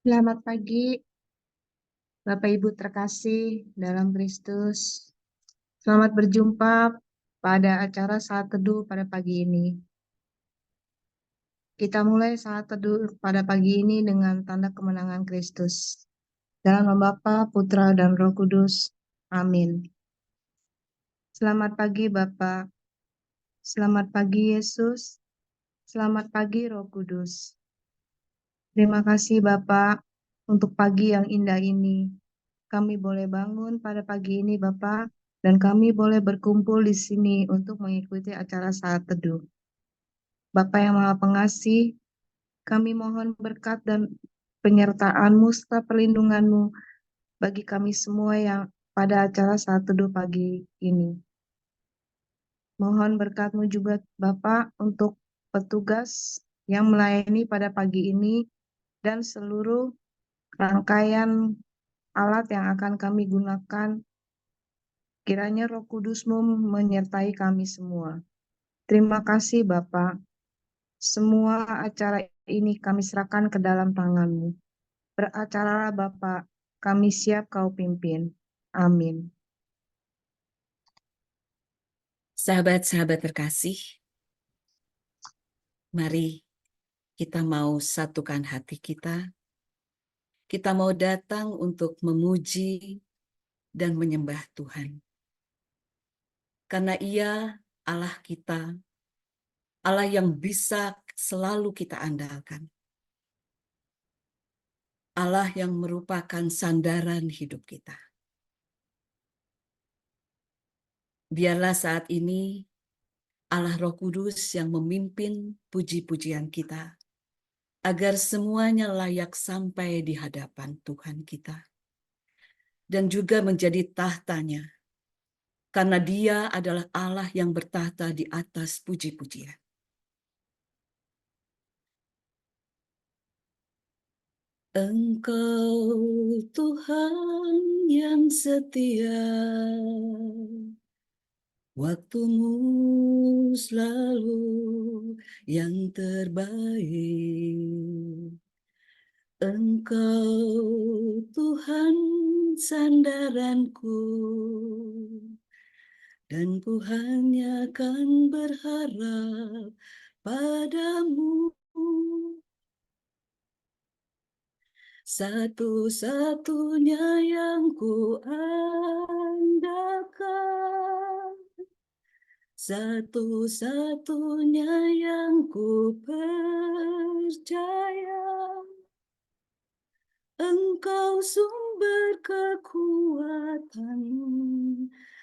Selamat pagi, Bapak Ibu terkasih dalam Kristus. Selamat berjumpa pada acara saat teduh pada pagi ini. Kita mulai saat teduh pada pagi ini dengan tanda kemenangan Kristus. Dalam nama Bapa, Putra, dan Roh Kudus. Amin. Selamat pagi Bapak. Selamat pagi Yesus. Selamat pagi Roh Kudus. Terima kasih Bapak untuk pagi yang indah ini. Kami boleh bangun pada pagi ini Bapak, dan kami boleh berkumpul di sini untuk mengikuti acara saat teduh. Bapa yang Maha Pengasih, kami mohon berkat dan penyertaan-Mu serta perlindungan-Mu bagi kami semua yang pada acara saat teduh pagi ini. Mohon berkat-Mu juga Bapak untuk petugas yang melayani pada pagi ini dan seluruh rangkaian alat yang akan kami gunakan. Kiranya Roh Kudus-Mu menyertai kami semua. Terima kasih Bapa. Semua acara ini kami serahkan ke dalam tangan-Mu. Beracaralah Bapa, kami siap Kau pimpin. Amin. Sahabat-sahabat terkasih, mari kita mau satukan hati kita. Kita mau datang untuk memuji dan menyembah Tuhan. Karena Ia Allah kita, Allah yang bisa selalu kita andalkan. Allah yang merupakan sandaran hidup kita. Biarlah saat ini Allah Roh Kudus yang memimpin puji-pujian kita, agar semuanya layak sampai di hadapan Tuhan kita. Dan juga menjadi tahtanya, karena Dia adalah Allah yang bertahta di atas puji-pujian. Engkau Tuhan yang setia, waktumu selalu yang terbaik. Engkau Tuhan sandaranku, dan ku hanya akan berharap padamu. Satu-satunya yang ku andalkan, satu-satunya yang ku percaya. Engkau sumber kekuatan,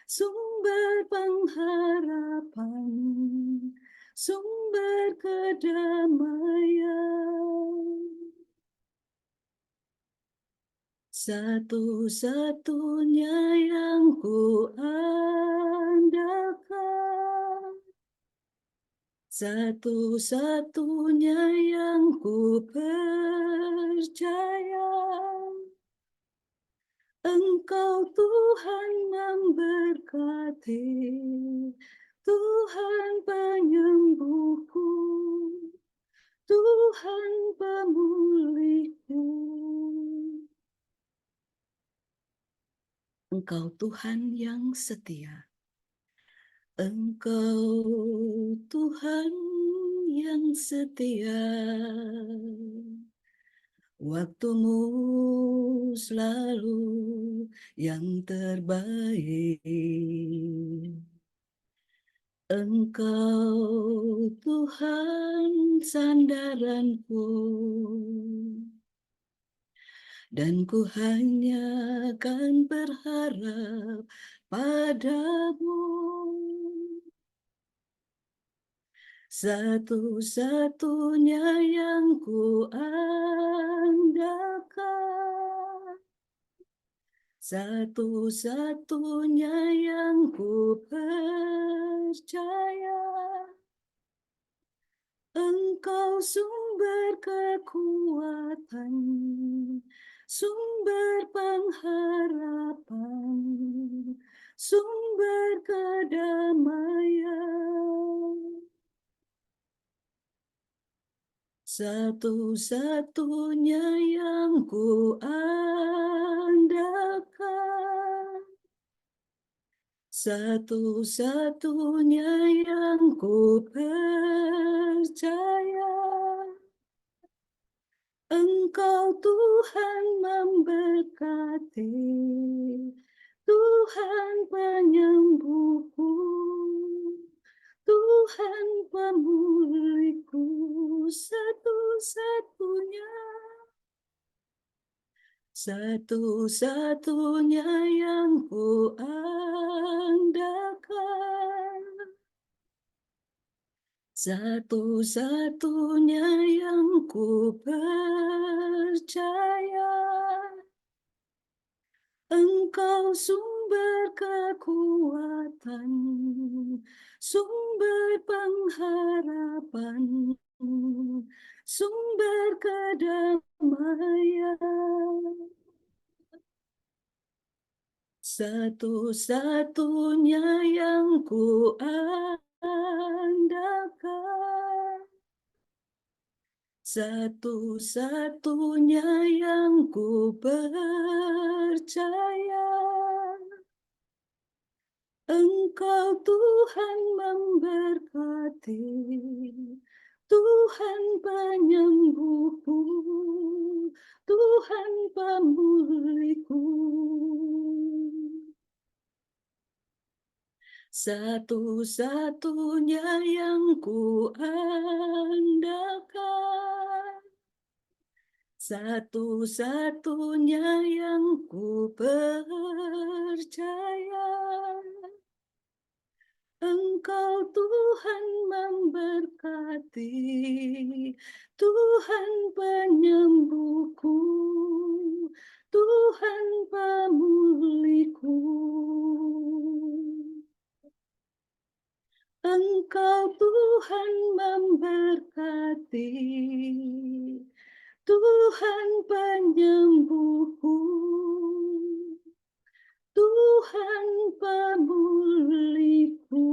sumber pengharapan, sumber kedamaian. Satu-satunya yang ku andalkan, satu-satunya yang ku percaya. Engkau Tuhan memberkati, Tuhan penyembuhku, Tuhan pemulihku. Engkau Tuhan yang setia. Engkau Tuhan yang setia. Waktumu selalu yang terbaik. Engkau Tuhan sandaranku, dan ku hanya akan berharap padamu. Satu-satunya yang ku andalkan, satu-satunya yang ku percaya. Engkau sumber kekuatan, sumber pengharapan, sumber kedamaian. Satu-satunya yang ku andalkan, satu-satunya yang ku percaya, Engkau Tuhan memberkati, Tuhan penyembuhku, Tuhan pemulihku, satu-satunya, satu-satunya yang ku andalkan, satu-satunya yang ku percaya. Engkau sumber kekuatan, sumber pengharapan, sumber kedamaian. Satu-satunya yang ku andalkan, satu-satunya yang ku percaya. Engkau Tuhan memberkati, Tuhan penyembuhku, Tuhan pemulihku. Satu-satunya yang ku andalkan, satu-satunya yang ku percaya. Engkau Tuhan memberkati, Tuhan penyembuhku, Tuhan pemulihku. Engkau Tuhan memberkati, Tuhan penyembuhku, Tuhan pemulihku.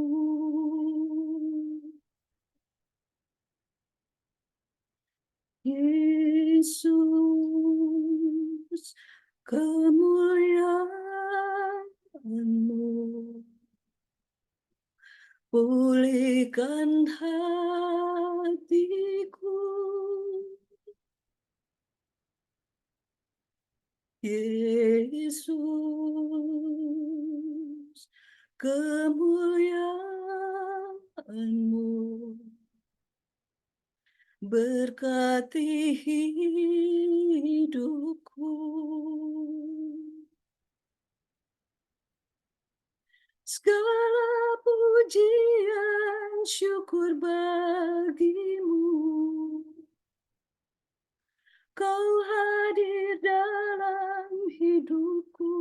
Yesus, kemuliaan-Mu pulihkan hatiku. Yesus, kemuliaan-Mu berkati hidupku. Segala pujian syukur bagimu, Kau hadir dalam hidupku.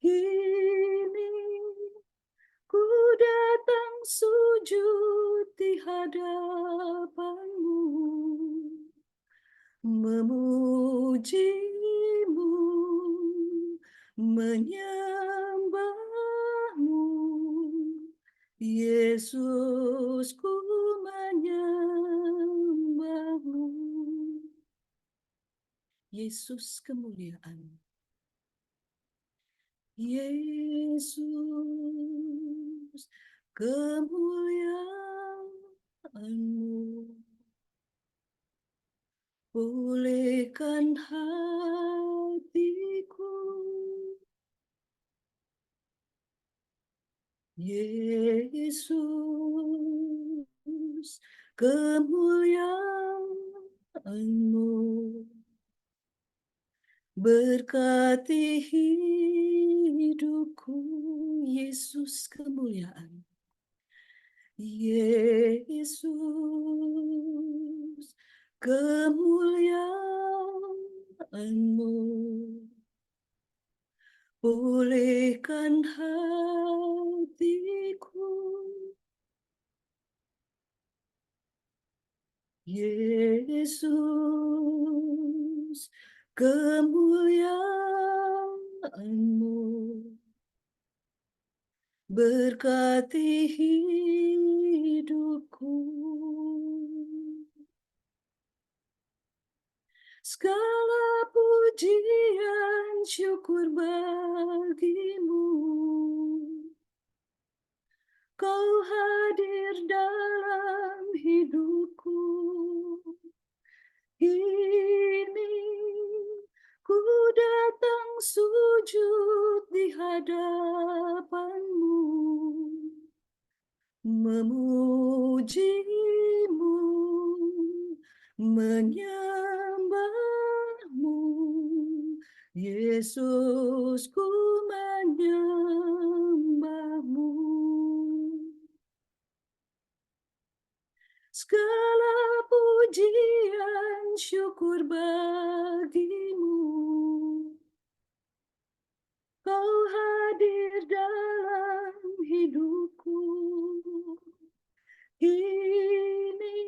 Kini ku datang sujud di hadapan-Mu, memuji-Mu, menyembah-Mu. Yesus, ku menyembah-Mu. Yesus, kemuliaan. Yesus, kemuliaan-Mu pulihkan hatiku. Yesus, kemuliaan-Mu berkati hidupku. Yesus, kemuliaan. Yesus, kemuliaan-Mu pulihkan hatiku. Yesus, kemuliaan-Mu berkati hidupku. Segala pujian syukur bagimu. Kau hadir dalam hidupku. Kini ku datang sujud di hadapanmu, memujimu, menyembahmu. Yesus, ku menyembahmu. Segala pujian syukur bagimu. Kau hadir dalam hidupku. Kini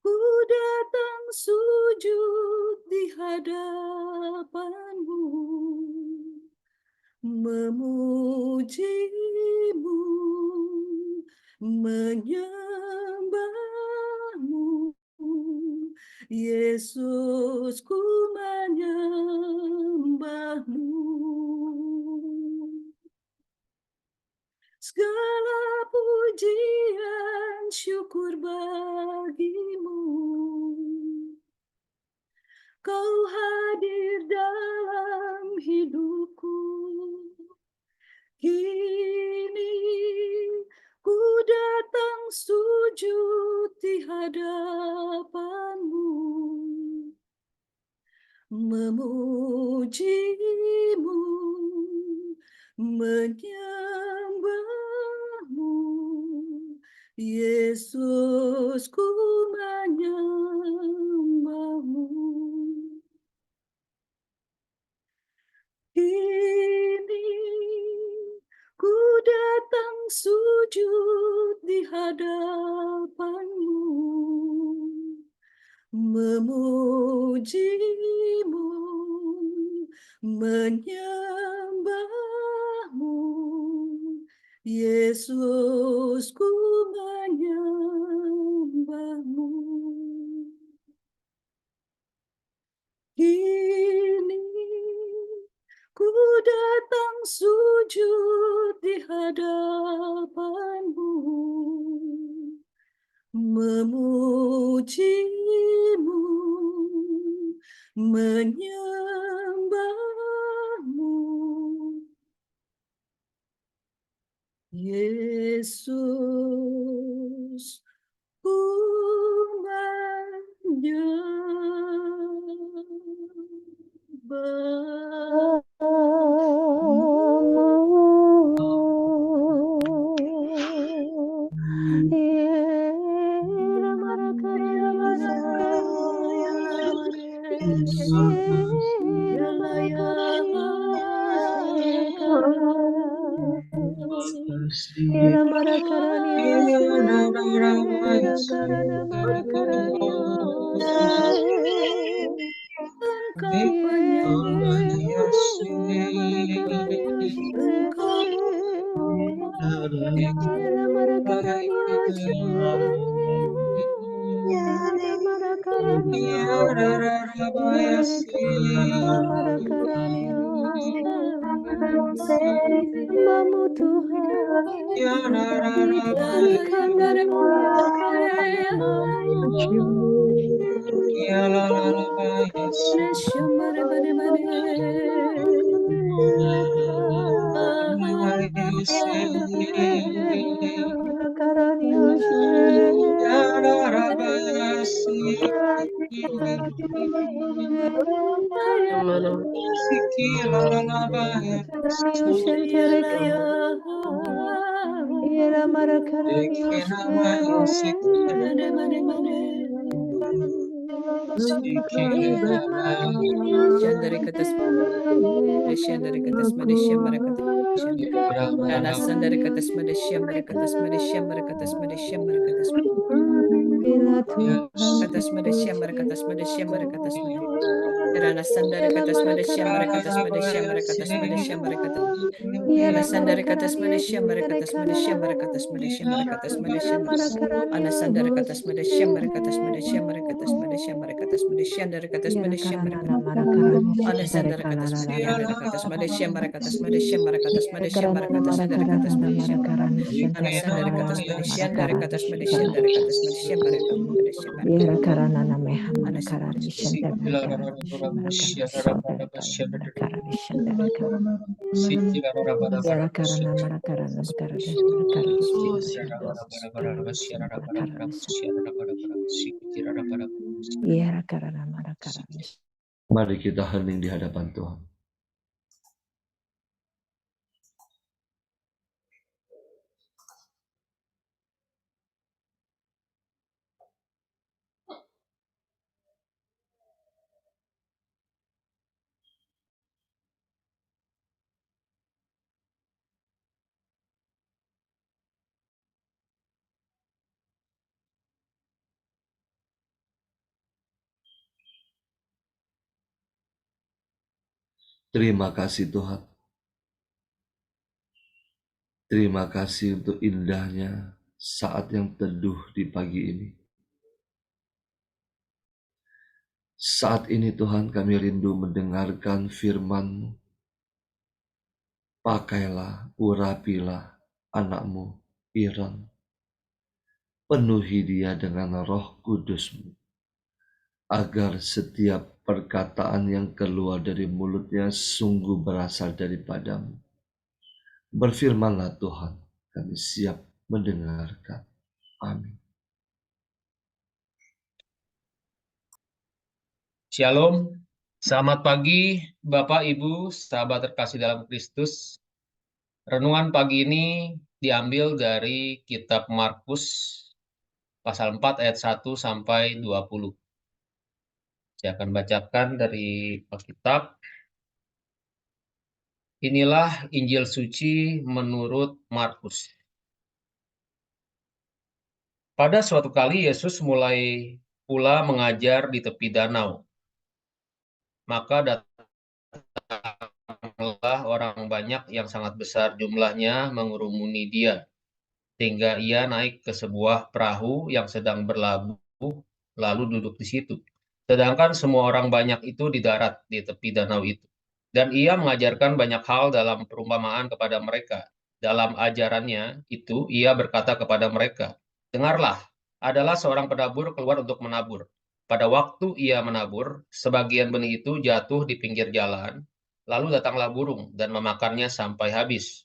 ku datang sujud di hadapanmu, memujimu, menyembahmu. Yesus, ku menyembahmu. Segala pujian syukur bagimu. Kau hadir dalam hidupku. Kini ku datang sujud di hadapanmu, memujimu, menyembahmu. Yesus, ku menyembahmu. Kini ku datang sujud di hadapanmu, memujimu, menyembahmu. Yesus, ku menyembahmu. Kini ku datang sujud di hadapanmu, memujimu, menyembahmu. Yesus, ku menyembahmu. Engkau Hambamu Tuhan, ditinggikan dan Shandari katas Shandari katas Madeshya Marakatas Nana Sandari katas Madeshya Marakatas Madeshya Marakatas Madeshya Marakatas mana Tuhan Katas Madasya Marakatas Madasya Marakatas Madasya Rana Sandara Katas Madasya Marakatas Madasya Marakatas Madasya Marakatas Ana Sandara Katas Madasya Marakatas Madasya Marakatas Madasya Marakatas Madasya Ana Sandara Katas Madasya Marakatas Madasya Marakatas Madasya Marakatas Madasya Andara Katas Madasya Marakatas Ana Sandara Katas Madasya Andara Katas Madasya Marakatas Madasya Marakatas Madasya Marakatas Andara Katas Madasya Ana Sandara Katas Madasya Andara Katas Madasya Andara Katas Madasya Marakatas Madasya Yara Marakatas karana meha mana Ana karani Sandara shandara karani marakana shandara karani karani shandara karani yara karana marakarana karani marakarani shandara karani yara karana marakarani. Mari kita hening di hadapan Tuhan. Terima kasih Tuhan. Terima kasih untuk indahnya saat yang teduh di pagi ini. Saat ini Tuhan kami rindu mendengarkan firman-Mu. Pakailah, urapilah anak-Mu, Iron. Penuhi dia dengan Roh Kudus-Mu, agar setiap perkataan yang keluar dari mulutnya sungguh berasal daripada-Mu. Berfirmanlah Tuhan, kami siap mendengarkan. Amin. Shalom, selamat pagi Bapak Ibu, sahabat terkasih dalam Kristus. Renungan pagi ini diambil dari kitab Markus pasal 4 ayat 1 sampai 20. Saya akan bacakan dari Alkitab. Inilah Injil suci menurut Markus. Pada suatu kali Yesus mulai pula mengajar di tepi danau. Maka datanglah orang banyak yang sangat besar jumlahnya mengurumuni dia, sehingga ia naik ke sebuah perahu yang sedang berlabuh, lalu duduk di situ. Sedangkan semua orang banyak itu di darat di tepi danau itu. Dan ia mengajarkan banyak hal dalam perumpamaan kepada mereka. Dalam ajarannya itu ia berkata kepada mereka, "Dengarlah, adalah seorang penabur keluar untuk menabur. Pada waktu ia menabur, sebagian benih itu jatuh di pinggir jalan, lalu datanglah burung dan memakannya sampai habis.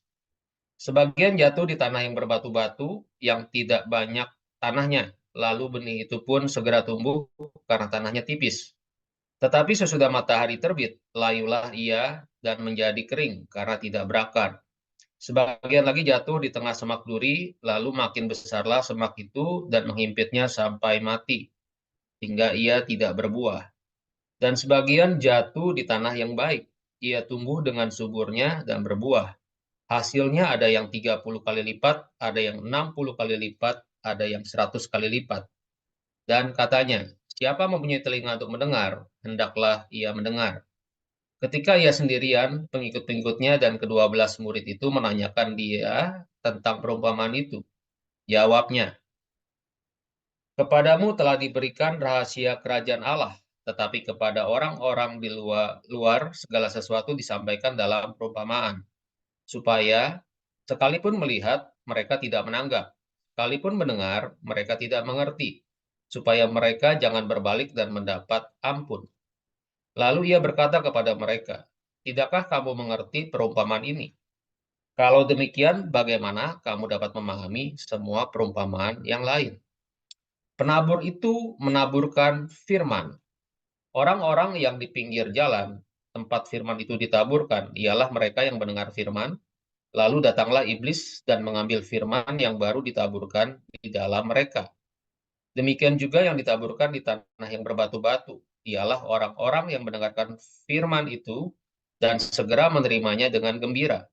Sebagian jatuh di tanah yang berbatu-batu, yang tidak banyak tanahnya, lalu benih itu pun segera tumbuh karena tanahnya tipis. Tetapi sesudah matahari terbit, layulah ia dan menjadi kering karena tidak berakar. Sebagian lagi jatuh di tengah semak duri, lalu makin besarlah semak itu dan menghimpitnya sampai mati, hingga ia tidak berbuah. Dan sebagian jatuh di tanah yang baik, ia tumbuh dengan suburnya dan berbuah. Hasilnya ada yang 30 kali lipat, ada yang 60 kali lipat, ada yang 100 kali lipat. Dan katanya, siapa mempunyai telinga untuk mendengar, hendaklah ia mendengar." Ketika ia sendirian, pengikut-pengikutnya dan ke-12 murid itu menanyakan dia tentang perumpamaan itu. Jawabnya, "Kepadamu telah diberikan rahasia kerajaan Allah, tetapi kepada orang-orang di luar segala sesuatu disampaikan dalam perumpamaan, supaya sekalipun melihat, mereka tidak menanggap, sekalipun mendengar, mereka tidak mengerti, supaya mereka jangan berbalik dan mendapat ampun." Lalu ia berkata kepada mereka, "Tidakkah kamu mengerti perumpamaan ini? Kalau demikian, bagaimana kamu dapat memahami semua perumpamaan yang lain?" Penabur itu menaburkan firman. Orang-orang yang di pinggir jalan, tempat firman itu ditaburkan, ialah mereka yang mendengar firman, lalu datanglah iblis dan mengambil firman yang baru ditaburkan di dalam mereka. Demikian juga yang ditaburkan di tanah yang berbatu-batu, ialah orang-orang yang mendengarkan firman itu dan segera menerimanya dengan gembira.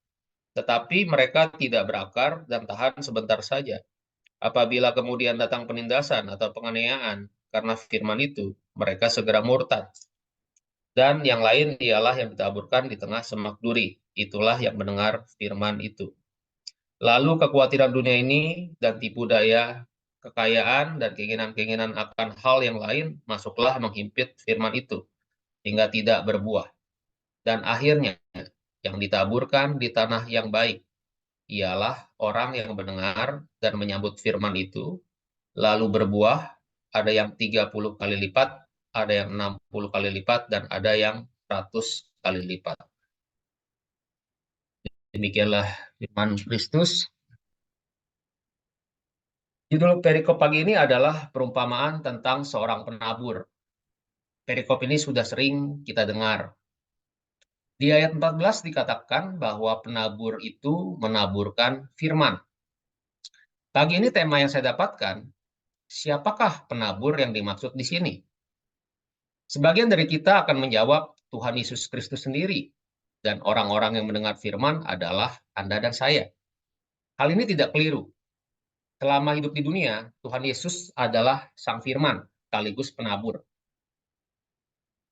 Tetapi mereka tidak berakar dan tahan sebentar saja. Apabila kemudian datang penindasan atau penganiayaan karena firman itu, mereka segera murtad. Dan yang lain ialah yang ditaburkan di tengah semak duri. Itulah yang mendengar firman itu. Lalu kekhawatiran dunia ini dan tipu daya, kekayaan, dan keinginan-keinginan akan hal yang lain masuklah menghimpit firman itu, hingga tidak berbuah. Dan akhirnya, yang ditaburkan di tanah yang baik, ialah orang yang mendengar dan menyambut firman itu, lalu berbuah, ada yang 30 kali lipat, ada yang 60 kali lipat, dan ada yang 100 kali lipat. Demikianlah firman Kristus. Judul perikop pagi ini adalah perumpamaan tentang seorang penabur. Perikop ini sudah sering kita dengar. Di ayat 14 dikatakan bahwa penabur itu menaburkan firman. Pagi ini tema yang saya dapatkan, siapakah penabur yang dimaksud di sini? Sebagian dari kita akan menjawab Tuhan Yesus Kristus sendiri, dan orang-orang yang mendengar firman adalah Anda dan saya. Hal ini tidak keliru. Selama hidup di dunia, Tuhan Yesus adalah Sang Firman, sekaligus penabur.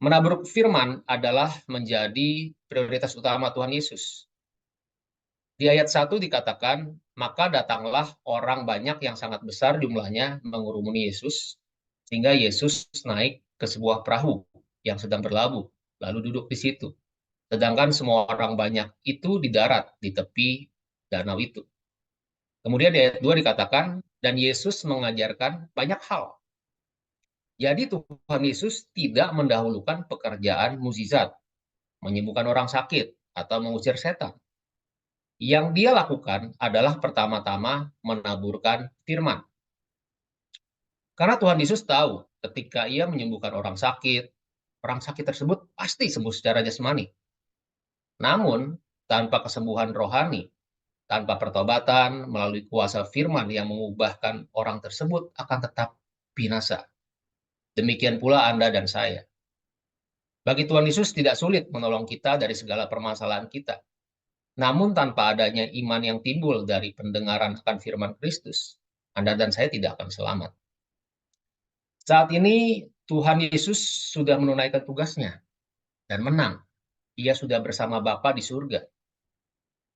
Menabur firman adalah menjadi prioritas utama Tuhan Yesus. Di ayat 1 dikatakan, maka datanglah orang banyak yang sangat besar jumlahnya mengurumuni Yesus, sehingga Yesus naik ke sebuah perahu yang sedang berlabuh, lalu duduk di situ. Sedangkan semua orang banyak itu di darat, di tepi danau itu. Kemudian di ayat 2 dikatakan, dan Yesus mengajarkan banyak hal. Jadi Tuhan Yesus tidak mendahulukan pekerjaan mukjizat, menyembuhkan orang sakit, atau mengusir setan. Yang dia lakukan adalah pertama-tama menaburkan firman. Karena Tuhan Yesus tahu ketika ia menyembuhkan orang sakit tersebut pasti sembuh secara jasmani. Namun, tanpa kesembuhan rohani, tanpa pertobatan melalui kuasa firman yang mengubahkan orang tersebut akan tetap binasa. Demikian pula Anda dan saya. Bagi Tuhan Yesus tidak sulit menolong kita dari segala permasalahan kita. Namun tanpa adanya iman yang timbul dari pendengaran akan firman Kristus, Anda dan saya tidak akan selamat. Saat ini Tuhan Yesus sudah menunaikan tugasnya dan menang. Ia sudah bersama Bapa di surga.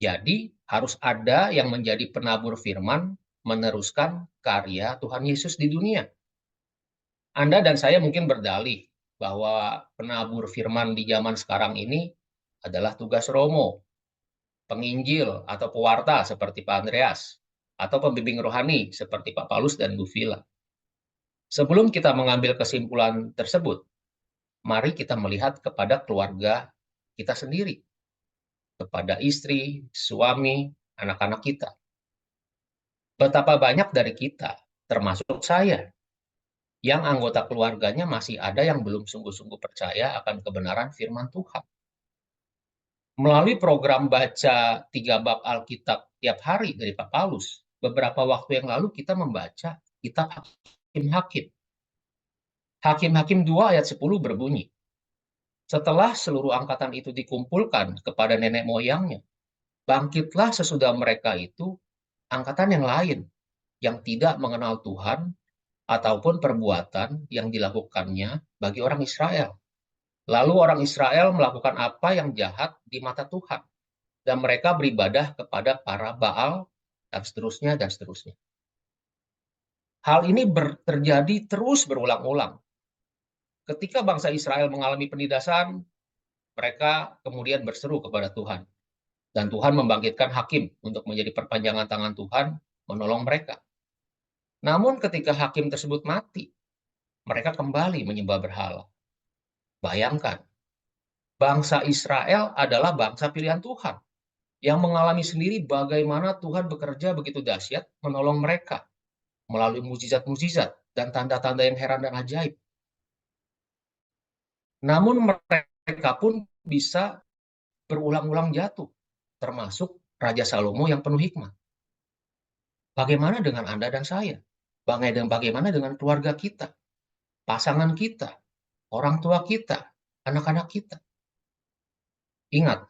Jadi harus ada yang menjadi penabur firman meneruskan karya Tuhan Yesus di dunia. Anda dan saya mungkin berdalih bahwa penabur firman di zaman sekarang ini adalah tugas Romo, penginjil atau pewarta seperti Pak Andreas, atau pembimbing rohani seperti Pak Paulus dan Bu Vila. Sebelum kita mengambil kesimpulan tersebut, mari kita melihat kepada keluarga kita sendiri, kepada istri, suami, anak-anak kita. Betapa banyak dari kita, termasuk saya, yang anggota keluarganya masih ada yang belum sungguh-sungguh percaya akan kebenaran firman Tuhan. Melalui program baca 3 bab Alkitab tiap hari dari Pak Paulus, beberapa waktu yang lalu kita membaca kitab Hakim-Hakim. Hakim-Hakim 2 ayat 10 berbunyi, setelah seluruh angkatan itu dikumpulkan kepada nenek moyangnya, bangkitlah sesudah mereka itu angkatan yang lain, yang tidak mengenal Tuhan, ataupun perbuatan yang dilakukannya bagi orang Israel. Lalu orang Israel melakukan apa yang jahat di mata Tuhan, dan mereka beribadah kepada para Baal, dan seterusnya, dan seterusnya. Hal ini terjadi terus berulang-ulang. Ketika bangsa Israel mengalami penindasan, mereka kemudian berseru kepada Tuhan. Dan Tuhan membangkitkan hakim untuk menjadi perpanjangan tangan Tuhan, menolong mereka. Namun ketika hakim tersebut mati, mereka kembali menyembah berhala. Bayangkan, bangsa Israel adalah bangsa pilihan Tuhan, yang mengalami sendiri bagaimana Tuhan bekerja begitu dahsyat menolong mereka melalui mukjizat-mukjizat dan tanda-tanda yang heran dan ajaib. Namun mereka pun bisa berulang-ulang jatuh, termasuk Raja Salomo yang penuh hikmat. Bagaimana dengan Anda dan saya? Bagaimana dengan keluarga kita, pasangan kita, orang tua kita, anak-anak kita? Ingat,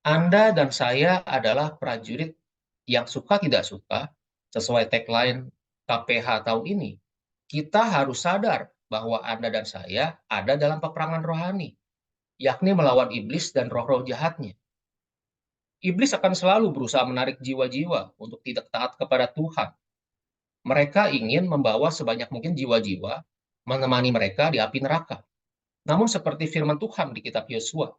Anda dan saya adalah prajurit yang suka tidak suka Sesuai tagline KPH tahun ini, kita harus sadar bahwa Anda dan saya ada dalam peperangan rohani, yakni melawan iblis dan roh-roh jahatnya. Iblis akan selalu berusaha menarik jiwa-jiwa untuk tidak taat kepada Tuhan. Mereka ingin membawa sebanyak mungkin jiwa-jiwa, menemani mereka di api neraka. Namun seperti firman Tuhan di kitab Yosua,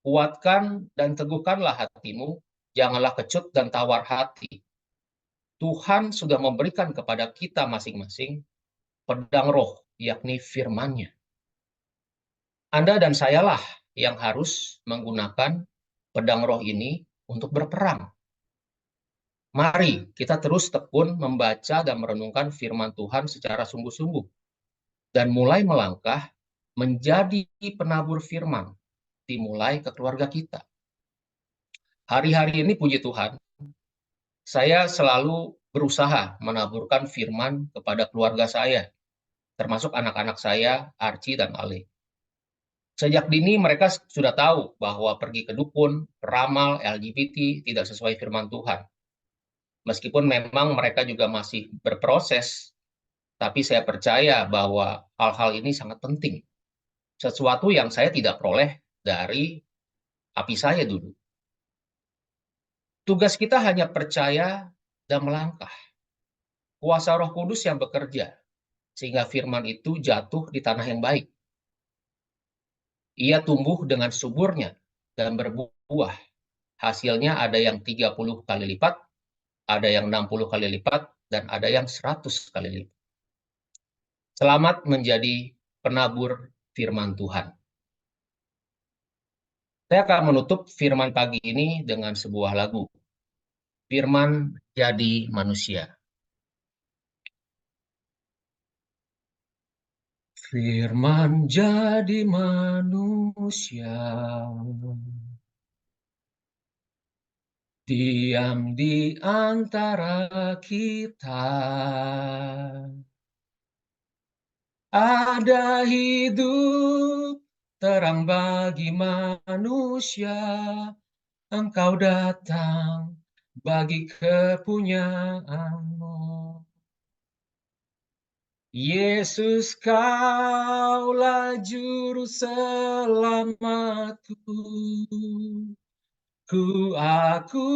kuatkan dan teguhkanlah hatimu, janganlah kecut dan tawar hati. Tuhan sudah memberikan kepada kita masing-masing pedang roh, yakni firman-Nya. Anda dan sayalah yang harus menggunakan pedang roh ini untuk berperang. Mari kita terus tekun membaca dan merenungkan firman Tuhan secara sungguh-sungguh, dan mulai melangkah menjadi penabur firman, dimulai ke keluarga kita. Hari-hari ini puji Tuhan, saya selalu berusaha menaburkan firman kepada keluarga saya, termasuk anak-anak saya, Archie dan Ale. Sejak dini mereka sudah tahu bahwa pergi ke dukun, peramal, LGBT tidak sesuai firman Tuhan. Meskipun memang mereka juga masih berproses, tapi saya percaya bahwa hal-hal ini sangat penting. Sesuatu yang saya tidak peroleh dari api saya dulu. Tugas kita hanya percaya dan melangkah. Kuasa Roh Kudus yang bekerja, sehingga firman itu jatuh di tanah yang baik. Ia tumbuh dengan suburnya dan berbuah. Hasilnya ada yang 30 kali lipat, ada yang 60 kali lipat, dan ada yang 100 kali lipat. Selamat menjadi penabur firman Tuhan. Saya akan menutup firman pagi ini dengan sebuah lagu. Firman jadi manusia. Firman jadi manusia, diam di antara kita. Ada hidup terang bagi manusia, Engkau datang bagi kepunyaanmu. Yesus, Kaulah juru selamatku. Ku akui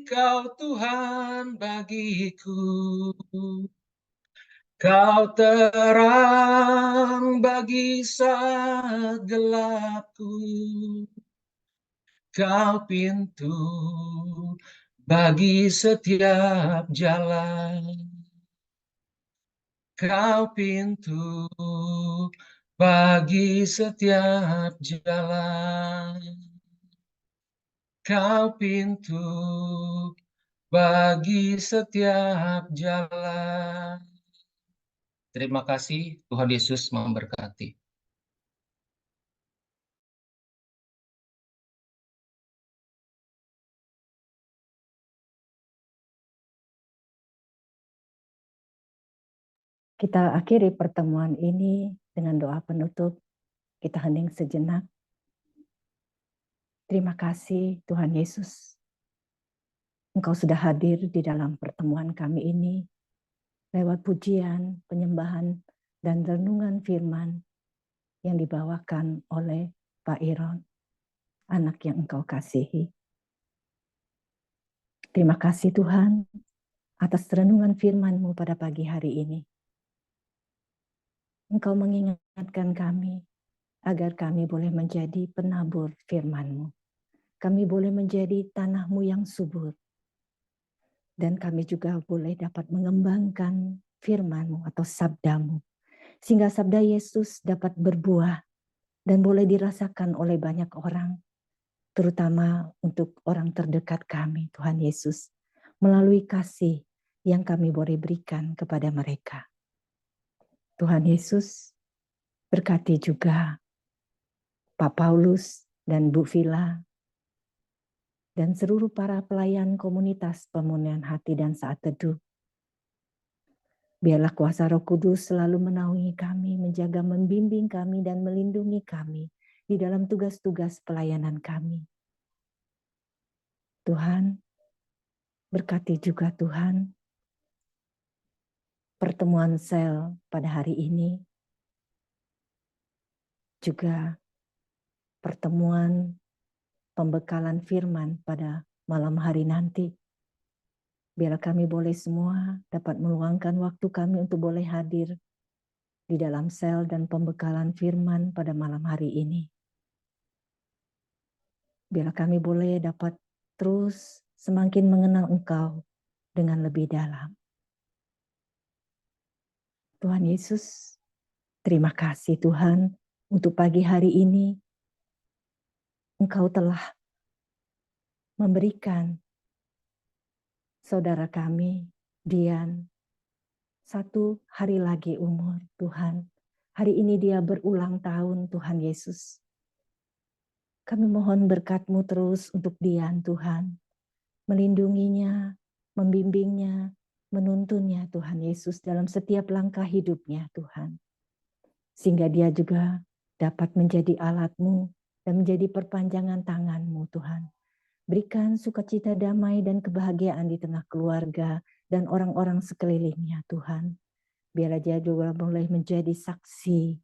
Kau Tuhan bagiku. Kau terang bagi saat gelapku. Kau pintu bagi setiap jalan. Kau pintu bagi setiap jalan. Kau pintu bagi setiap jalan. Terima kasih, Tuhan Yesus memberkati. Kita akhiri pertemuan ini dengan doa penutup. Kita hening sejenak. Terima kasih Tuhan Yesus. Engkau sudah hadir di dalam pertemuan kami ini lewat pujian, penyembahan, dan renungan firman yang dibawakan oleh Pak Iron, anak yang Engkau kasihi. Terima kasih Tuhan atas renungan firman-Mu pada pagi hari ini. Engkau mengingatkan kami agar kami boleh menjadi penabur firman-Mu. Kami boleh menjadi tanah-Mu yang subur. Dan kami juga boleh dapat mengembangkan firman-Mu atau sabda-Mu. Sehingga sabda Yesus dapat berbuah dan boleh dirasakan oleh banyak orang. Terutama untuk orang terdekat kami, Tuhan Yesus. Melalui kasih yang kami boleh berikan kepada mereka. Tuhan Yesus berkati juga Pak Paulus dan Bu Vila dan seluruh para pelayan komunitas pemulihan hati dan saat teduh. Biarlah kuasa Roh Kudus selalu menaungi kami, menjaga, membimbing kami, dan melindungi kami di dalam tugas-tugas pelayanan kami. Tuhan, Berkati juga Tuhan pertemuan sel pada hari ini, juga pertemuan pembekalan firman pada malam hari nanti. Biar kami boleh semua dapat meluangkan waktu kami untuk boleh hadir di dalam sel dan pembekalan firman pada malam hari ini. Biar kami boleh dapat terus semakin mengenal Engkau dengan lebih dalam. Tuhan Yesus, terima kasih Tuhan untuk pagi hari ini. Engkau telah memberikan saudara kami, Dian, 1 hari lagi umur Tuhan. Hari ini dia berulang tahun Tuhan Yesus. Kami mohon berkat-Mu terus untuk Dian Tuhan. Melindunginya, membimbingnya, menuntunnya Tuhan Yesus dalam setiap langkah hidupnya Tuhan. Sehingga dia juga dapat menjadi alat-Mu dan menjadi perpanjangan tangan-Mu Tuhan. Berikan sukacita damai dan kebahagiaan di tengah keluarga dan orang-orang sekelilingnya Tuhan. Biarlah dia juga boleh menjadi saksi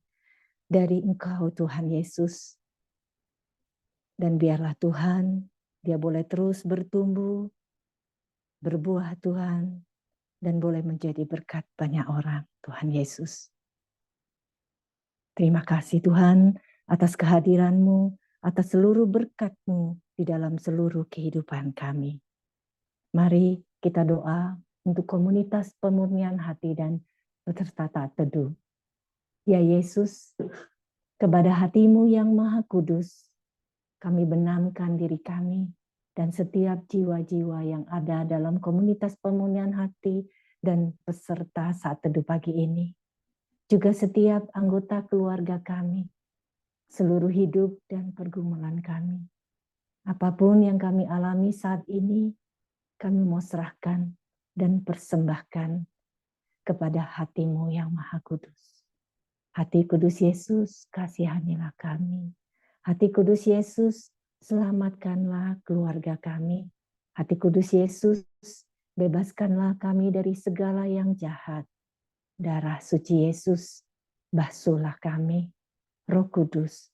dari Engkau Tuhan Yesus. Dan biarlah Tuhan, dia boleh terus bertumbuh, berbuah Tuhan, dan boleh menjadi berkat banyak orang Tuhan Yesus. Terima kasih Tuhan atas kehadiran-Mu, atas seluruh berkat-Mu di dalam seluruh kehidupan kami. Mari kita doa untuk komunitas pemurnian hati dan peserta taat teduh. Ya Yesus, kepada hati-Mu yang maha kudus, kami benamkan diri kami dan setiap jiwa-jiwa yang ada dalam komunitas pemurnian hati dan peserta saat teduh pagi ini. Juga setiap anggota keluarga kami, seluruh hidup dan pergumulan kami. Apapun yang kami alami saat ini, kami mau serahkan dan persembahkan kepada hati-Mu yang maha kudus. Hati kudus Yesus, kasihanilah kami. Hati kudus Yesus, selamatkanlah keluarga kami. Hati kudus Yesus, bebaskanlah kami dari segala yang jahat. Darah suci Yesus, basuhlah kami. Roh Kudus,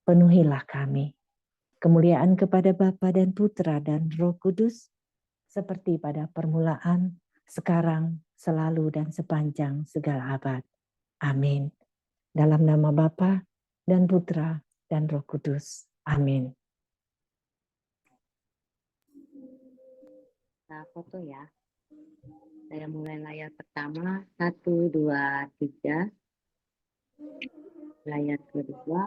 penuhilah kami. Kemuliaan kepada Bapa dan Putra dan Roh Kudus, seperti pada permulaan, sekarang, selalu, dan sepanjang segala abad. Amin. Dalam nama Bapa dan Putra dan Roh Kudus. Amin. Kita foto ya. Saya mulai layar pertama, 1, 2, 3. Layar kedua.